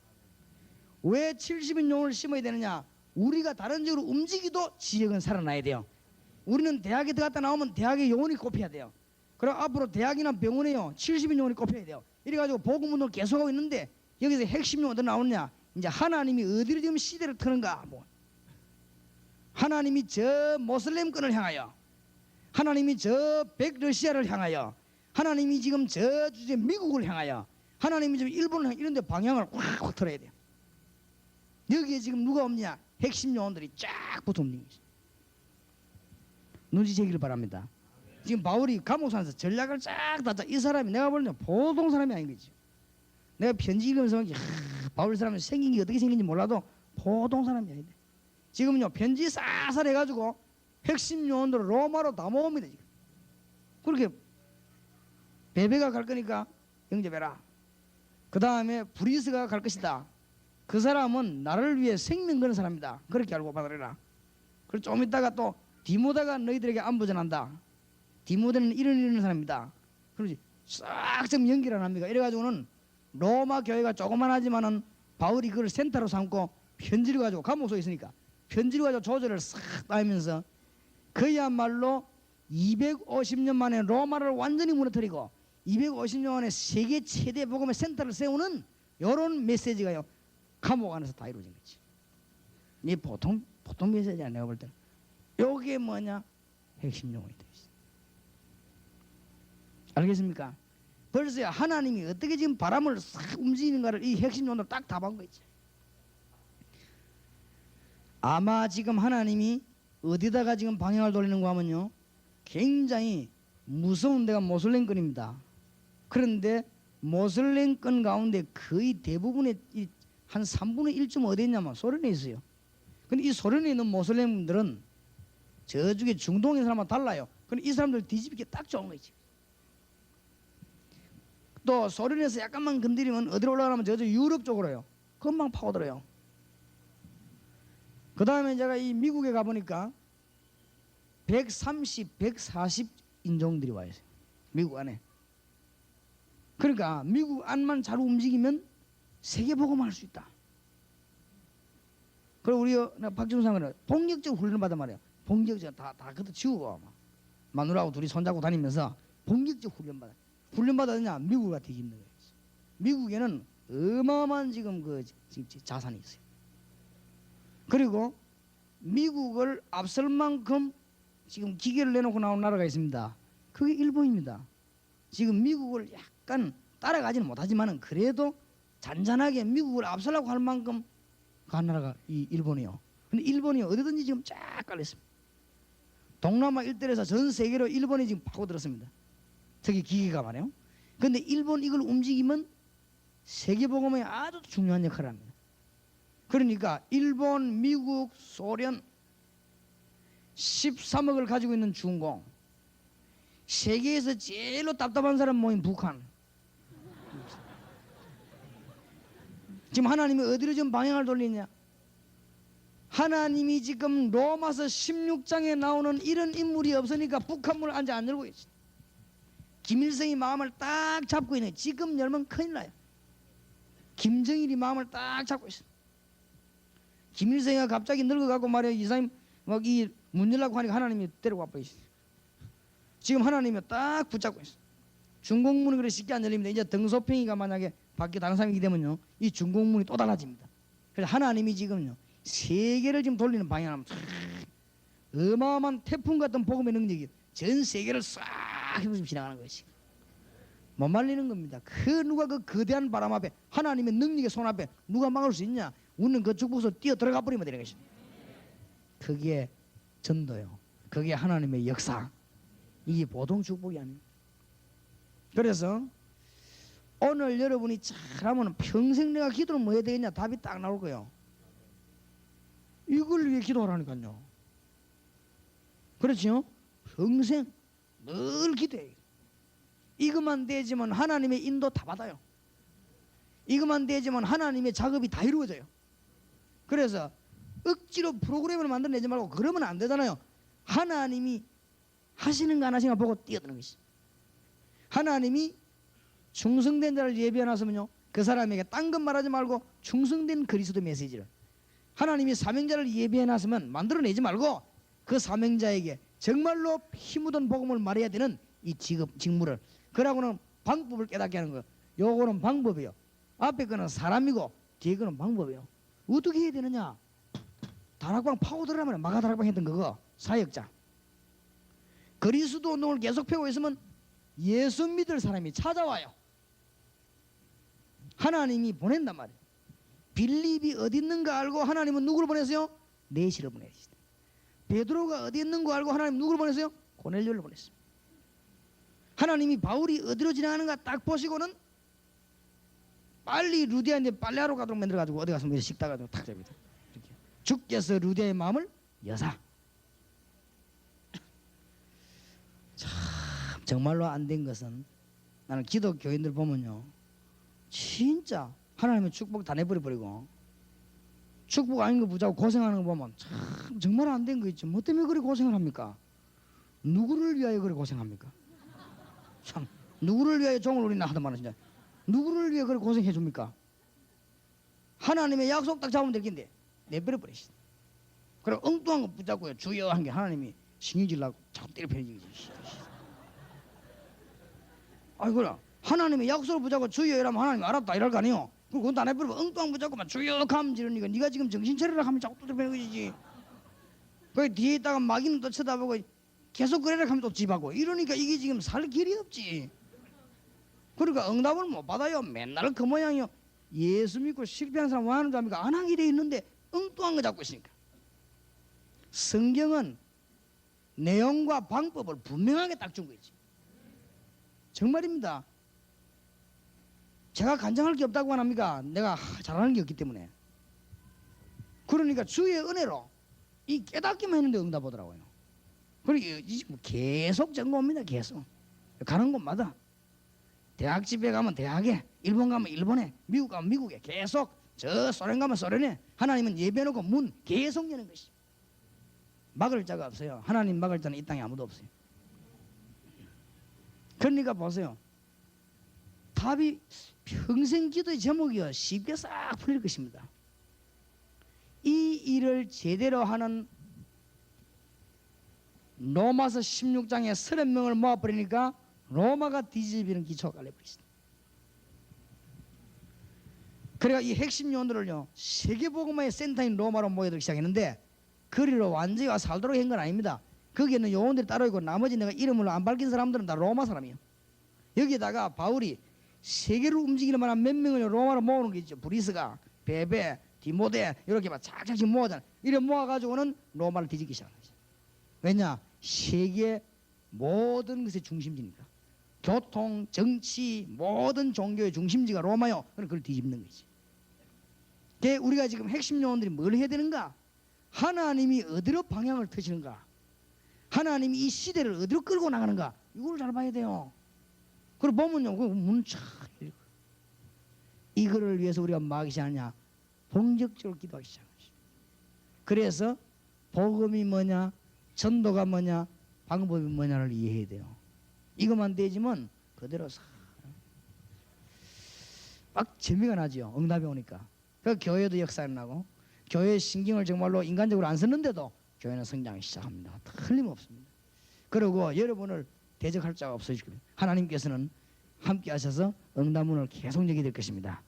왜 70인 요원을 심어야 되느냐? 우리가 다른 지역으로 움직이도 지역은 살아나야 돼요. 우리는 대학에 들어갔다 나오면 대학의 요원이 꼽혀야 돼요. 그럼 앞으로 대학이나 병원에요 70인 요원이 꼽혀야 돼요. 이래가지고 복음운동을 계속하고 있는데 여기서 핵심 요원들 나오느냐? 이제 하나님이 어디로 지금 시대를 트는가? 뭐 하나님이 저 모슬렘권을 향하여, 하나님이 저 백러시아를 향하여, 하나님이 지금 저 주제 미국을 향하여, 하나님이 지금 일본을 향하여, 이런 데 방향을 확 틀어야 돼요. 여기에 지금 누가 없냐? 핵심 요원들이 쫙 붙어 있는 거죠. 눈치채기를 바랍니다. 지금 바울이 감옥산에서 전략을 쫙 다, 이 사람이 내가 보는 보통 사람이 아닌 거지. 내가 편지 읽으면서 바울 사람이 생긴 게 어떻게 생긴지 몰라도 보통 사람이 아니다. 지금요 편지 쌀쌀 해가지고 핵심 요원들을 로마로 다 모읍니다. 지금 그렇게 베베가 갈 거니까 영접해라. 그 다음에 브리스가 갈 것이다. 그 사람은 나를 위해 생명 거는 사람이다. 그렇게 알고 받아들여라. 그리고 좀 있다가 또 디모데가 너희들에게 안부 전한다. 디모데는 이런 사람이다. 그러지 싹 좀 연결 안 합니까? 이래가지고는 로마 교회가 조그만하지만은 바울이 그걸 센터로 삼고 편지를 가지고 감옥소에 있으니까 편지를 가지고 조절을 싹 따면서 그야말로 250년 만에 로마를 완전히 무너뜨리고 250년 만에 세계 최대 복음의 센터를 세우는 이런 메시지가요 감옥 안에서 다 이루어진 거지. 이 보통 메시지야. 내가 볼 때는 요게 뭐냐? 핵심 용어이 되어 있어. 알겠습니까? 벌써 하나님이 어떻게 지금 바람을 싹 움직이는가를 이 핵심 용어로 딱 답한 거 있지. 아마 지금 하나님이 어디다가 지금 방향을 돌리는가 하면요 굉장히 무서운 데가 모슬렘권입니다. 그런데 모슬렘권 가운데 거의 대부분의 한 3분의 1쯤 어디 있냐면 소련에 있어요. 근데 이 소련에 있는 모슬렘들은 저쪽에 중동의 사람과 달라요. 근데 이 사람들 뒤집기 딱 좋은 거지. 또 소련에서 약간만 건드리면 어디로 올라가면 저쪽 유럽 쪽으로요. 금방 파고들어요. 그 다음에 제가 이 미국에 가보니까 130, 140 인종들이 와 있어요. 미국 안에 그러니까 미국 안만 잘 움직이면 세계 복음할 수 있다. 그리고 우리 박준상은 본격적 훈련을 받아 말이야. 본격적 다 그것도 지우고 마누라하고 둘이 손잡고 다니면서 본격적 훈련 받았느냐 미국 가되기 힘든 거예요. 미국에는 어마어마한 지금 그 자산이 있어요. 그리고 미국을 앞설 만큼 지금 기계를 내놓고 나온 나라가 있습니다. 그게 일본입니다. 지금 미국을 약간 따라가지는 못하지만은 그래도 잔잔하게 미국을 앞서려고 할 만큼 간 나라가 이 일본이요. 근데 일본이 어디든지 지금 쫙 깔렸습니다. 동남아 일대에서 전 세계로 일본이 지금 파고들었습니다. 특히 기계가 말이에요. 근데 일본 이걸 움직이면 세계복음에 아주 중요한 역할을 합니다. 그러니까 일본, 미국, 소련 13억을 가지고 있는 중공, 세계에서 제일로 답답한 사람 모인 북한. 지금 하나님이 어디로 좀 방향을 돌리냐? 하나님이 지금 로마서 16장에 나오는 이런 인물이 없으니까 북한문을 아직 안 열고 있어. 김일성이 마음을 딱 잡고 있네. 지금 열면 큰일 나요. 김정일이 마음을 딱 잡고 있어. 김일성이 갑자기 늙어가고 말이야. 이사님 막 이 문 열라고 하니까 하나님이 데리고 와버리어. 지금 하나님이 딱 붙잡고 있어. 중공문이 그래 쉽게 안 열립니다. 이제 등소평이가 만약에 밖에 다른 사람이기 때문에요, 이 중공문이 또 달라집니다. 그래서 하나님이 지금요 세계를 지금 돌리는 방향을 어마어마한 태풍 같은 복음의 능력이 전 세계를 싹 힘으로 지나가는 것이 못 말리는 겁니다. 누가 그 거대한 바람 앞에 하나님의 능력의 손 앞에 누가 막을 수 있냐? 우리는 그 축복에서 뛰어 들어가 버리면 되는 것입니다. 그게 전도요. 그게 하나님의 역사. 이게 보통 축복이 아닙니다. 그래서 오늘 여러분이 잘하면 평생 내가 기도를 뭐 해야 되겠냐? 답이 딱 나올 거예요. 이걸 위해 기도하라니까요. 그렇죠? 평생 늘 기도해요. 이것만 되지만 하나님의 인도 다 받아요. 이것만 되지만 하나님의 작업이 다 이루어져요. 그래서 억지로 프로그램을 만들어내지 말고 그러면 안 되잖아요. 하나님이 하시는 거 안 하시는 거 보고 뛰어드는 것이. 하나님이 충성된 자를 예비해놨으면요, 그 사람에게 딴 것 말하지 말고 충성된 그리스도 메시지를, 하나님이 사명자를 예비해놨으면 만들어내지 말고 그 사명자에게 정말로 피 묻은 복음을 말해야 되는 이 직무를, 그러고는 방법을 깨닫게 하는 거예요. 요거는 방법이에요. 앞에 거는 사람이고 뒤에 거는 방법이에요. 어떻게 해야 되느냐? 다락방 파고들으라면 마가다락방 했던 그거 사역자. 그리스도 운동을 계속 펴고 있으면 예수 믿을 사람이 찾아와요. 하나님이 보낸단 말이에요. 빌립이 어디 있는가 알고 하나님은 누구를 보냈어요? 내시를 보냈어요. 베드로가 어디 있는 거 알고 하나님 누구를 보냈어요? 고넬료를 보냈어요. 하나님이 바울이 어디로 지나가는가 딱 보시고는 빨리 루디아인데 빨래하러 가도록 만들어가지고 어디 가서 식당 가지고 탁 잡니다. 주께서 루디아의 마음을 여사. 참 정말로 안 된 것은, 나는 기독 교인들 보면요, 진짜 하나님의 축복 다 내버려버리고 축복 아닌 거 붙잡고 고생하는 거 보면 참 정말 안 된 거 있죠. 뭐 때문에 그렇게 고생을 합니까? 누구를 위하여 그렇게 고생합니까? 참 누구를 위하여 종을 울리나 하던 말은 진짜 누구를 위해 그렇게 고생해 줍니까? 하나님의 약속 딱 잡으면 될 텐데 내버려 버리시다. 그리고 엉뚱한 거 붙잡고요 주여 한 게 하나님이 신경질나고 자꾸 때려 패는 거지. 아이고라, 하나님의 약속을 붙잡고 주여 이러면 하나님 알았다 이럴 거 아니에요. 그리고 그건 다 내버리고 엉뚱한 거 붙잡고만 주여 하면 지르니까 네가 지금 정신 차리라 하면 자꾸 또 때려 패는 것이지. 그 뒤에 있다가 마귀는 또 쳐다보고 계속 그래라 하면 또 집하고 이러니까 이게 지금 살 길이 없지. 그러니까 응답을 못 받아요. 맨날 그 모양이요. 예수 믿고 실패한 사람 뭐 하는 줄 압니까? 안 하게 돼 있는데 엉뚱한 거 잡고 있으니까. 성경은 내용과 방법을 분명하게 딱 준 거 있지. 정말입니다. 제가 간증할 게 없다고 안 합니까? 내가 잘하는 게 없기 때문에. 그러니까 주의 은혜로 이 깨닫기만 했는데 응답 오더라고요. 그리고 계속 점검합니다. 계속 가는 곳마다. 대학 집에 가면 대학에, 일본 가면 일본에, 미국 가면 미국에, 계속 저 소련 가면 소련에. 하나님은 예배놓고 문 계속 여는 것이. 막을 자가 없어요. 하나님 막을 자는 이 땅에 아무도 없어요. 그러니까 보세요. 답이 평생 기도의 제목이요 쉽게 싹 풀릴 것입니다. 이 일을 제대로 하는 로마서 16장에 30명을 모아버리니까 로마가 뒤집히는 기초가 깔려버렸습니다. 그래가 이 핵심 요원들을요 세계복음화의 센터인 로마로 모여들기 시작했는데 거리로 완전히 와 살도록 한 건 아닙니다. 거기에는 요원들이 따로 있고 나머지 내가 이름을 안 밝힌 사람들은 다 로마 사람이에요. 여기에다가 바울이 세계를 움직이는 만한 몇 명을 로마로 모으는 게 있죠. 브리스가, 베베, 디모데 이렇게 막 착착씩 모아잖아요. 이래 모아가지고는 로마를 뒤집기 시작한 거죠. 왜냐? 세계 모든 것의 중심지니까. 교통, 정치, 모든 종교의 중심지가 로마요. 그럼 그걸 뒤집는 거지. 우리가 지금 핵심 요원들이 뭘 해야 되는가? 하나님이 어디로 방향을 트시는가? 하나님이 이 시대를 어디로 끌고 나가는가? 이걸 잘 봐야 돼요. 그리고 보면요, 문쫙 이거를 위해서 우리가 뭐 하기 시작하냐? 본격적으로 기도하기 시작하는 것이죠. 그래서 복음이 뭐냐, 전도가 뭐냐, 방법이 뭐냐를 이해해야 돼요. 이것만 되지만 그대로 막 재미가 나죠. 응답이 오니까. 그 교회도 역사가 나고 교회의 신경을 정말로 인간적으로 안 썼는데도 교회는 성장하기 시작합니다. 틀림없습니다. 그리고 여러분을 대적할 자가 없어질 겁니다. 하나님께서는 함께 하셔서 응답문을 계속 열게 될 것입니다.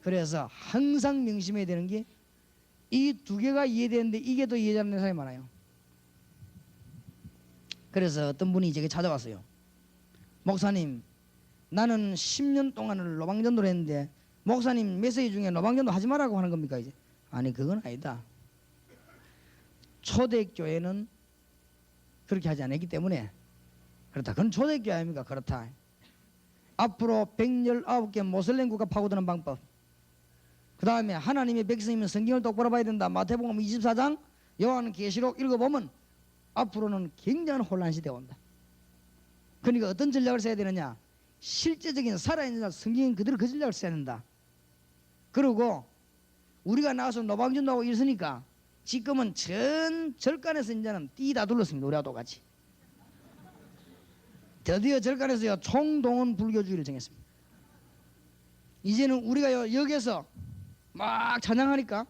그래서 항상 명심해야 되는 게 이 두 개가 이해되는데 이게 더 이해되는 사람이 많아요. 그래서 어떤 분이 제게 찾아왔어요. 목사님, 나는 10년 동안을 노방전도를 했는데 목사님 메시지 중에 노방전도 하지 말라고 하는 겁니까? 이제 아니, 그건 아니다. 초대교회는 그렇게 하지 않았기 때문에 그렇다. 그건 초대교회 아닙니까? 그렇다. 앞으로 119개 모슬렘 국가 파고드는 방법, 그 다음에 하나님의 백성이면 성경을 똑바로 봐야 된다. 마태복음 24장, 요한 계시록 읽어보면 앞으로는 굉장한 혼란 시대가 온다. 그러니까 어떤 전략을 써야 되느냐? 실제적인 살아있는 성경은 그대로 그 전략을 써야 된다. 그리고 우리가 나와서 노방전도하고 이랬으니까 지금은 전 절간에서 이제는 띠 다 둘렀습니다. 우리와 똑같이. 드디어 절간에서요 총동원 불교주의를 정했습니다. 이제는 우리가 여기서 막 찬양하니까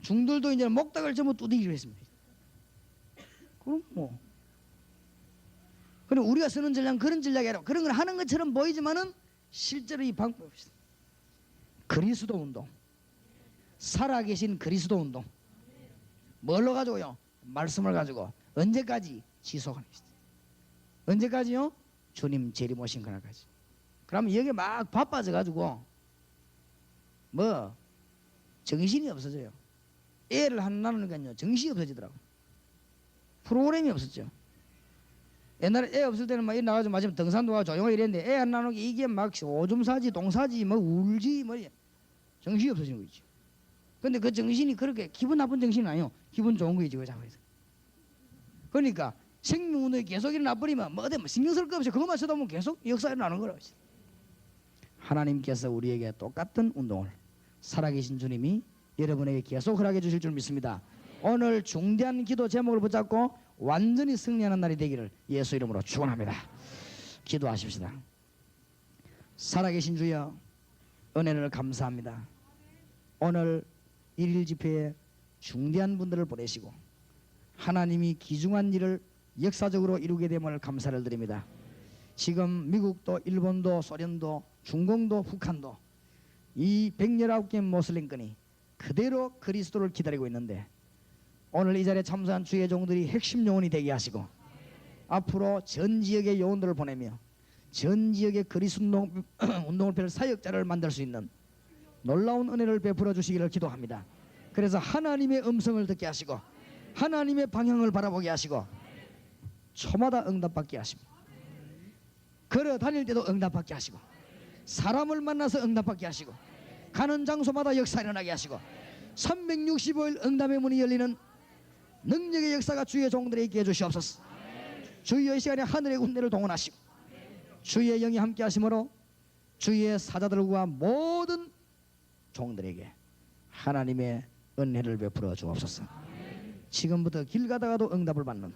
중들도 이제 목닥을 전부 두드리기로 했습니다. 그럼 뭐 그리고 우리가 쓰는 전략은 그런 전략이 아니라 그런 걸 하는 것처럼 보이지만은 실제로 이 방법이 없습니다. 그리스도 운동, 살아계신 그리스도 운동. 뭘로 가지고요? 말씀을 가지고 언제까지 지속하는 것이죠. 언제까지요? 주님 재림 오신 그날까지. 그러면 여기 막 바빠져 가지고 뭐 정신이 없어져요. 애를 하나 나누니까요 정신이 없어지더라고. 프로그램이 없었죠. 옛날에 애 없을 때는 막 나가서 마지막 등산도 가고 조용하게 이랬는데 애 안 나누기 이게 막 오줌 싸지 똥 싸지 뭐 울지 뭐 정신이 없어지는 거 있지. 근데 그 정신이 그렇게 기분 나쁜 정신은 아니요. 기분 좋은 거이지 그 장소에서. 그러니까 생명운동이 계속 일어나버리면 뭐 어디 뭐 신경 쓸 거 없이 그것만 쳐다보면 계속 역사가 일어나는 거라고. 하나님께서 우리에게 똑같은 운동을 살아계신 주님이 여러분에게 계속 허락해 주실 줄 믿습니다. 오늘 중대한 기도 제목을 붙잡고 완전히 승리하는 날이 되기를 예수 이름으로 축원합니다. 기도하십시다. 살아계신 주여, 은혜를 감사합니다. 오늘 일일 집회에 중대한 분들을 보내시고 하나님이 귀중한 일을 역사적으로 이루게 됨을 감사를 드립니다. 지금 미국도 일본도 소련도 중공도 북한도 이 119개 모슬림권이 그대로 그리스도를 기다리고 있는데 오늘 이 자리에 참석한 주의 종들이 핵심 요원이 되게 하시고 앞으로 전 지역의 요원들을 보내며 전 지역의 그리스도 운동을 펼 사역자를 만들 수 있는 놀라운 은혜를 베풀어 주시기를 기도합니다. 그래서 하나님의 음성을 듣게 하시고 하나님의 방향을 바라보게 하시고 초마다 응답받게 하시고 걸어 다닐 때도 응답받게 하시고 사람을 만나서 응답받게 하시고 가는 장소마다 역사 일어나게 하시고 365일 응답의 문이 열리는 능력의 역사가 주의 종들에게 있게 해주시옵소서. 주의 이 시간에 하늘의 운대를 동원하시고 주의 영이 함께 하심으로 주의 사자들과 모든 종들에게 하나님의 은혜를 베풀어 주옵소서. 지금부터 길 가다가도 응답을 받는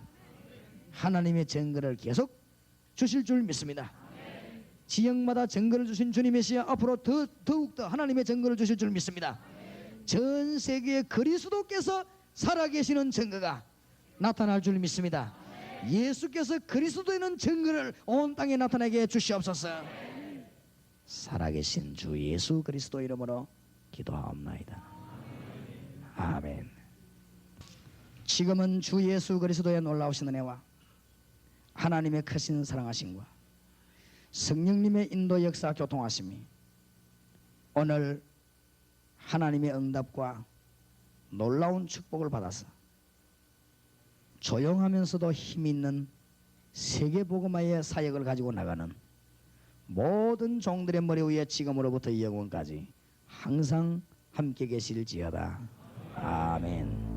하나님의 증거를 계속 주실 줄 믿습니다. 지역마다 증거를 주신 주님 메시아 앞으로 더욱더 하나님의 증거를 주실 줄 믿습니다. 전 세계에 그리스도께서 살아계시는 증거가 나타날 줄 믿습니다. 예수께서 그리스도에는 증거를 온 땅에 나타나게 해 주시옵소서. 살아계신 주 예수 그리스도 이름으로 기도하옵나이다. 아멘. 지금은 주 예수 그리스도의 놀라우신 은혜와 하나님의 크신 사랑하심과 성령님의 인도 역사 교통하심이 오늘 하나님의 응답과 놀라운 축복을 받아서 조용하면서도 힘 있는 세계복음화의 사역을 가지고 나가는 모든 종들의 머리 위에 지금으로부터 영원까지 항상 함께 계실지어다. 아멘.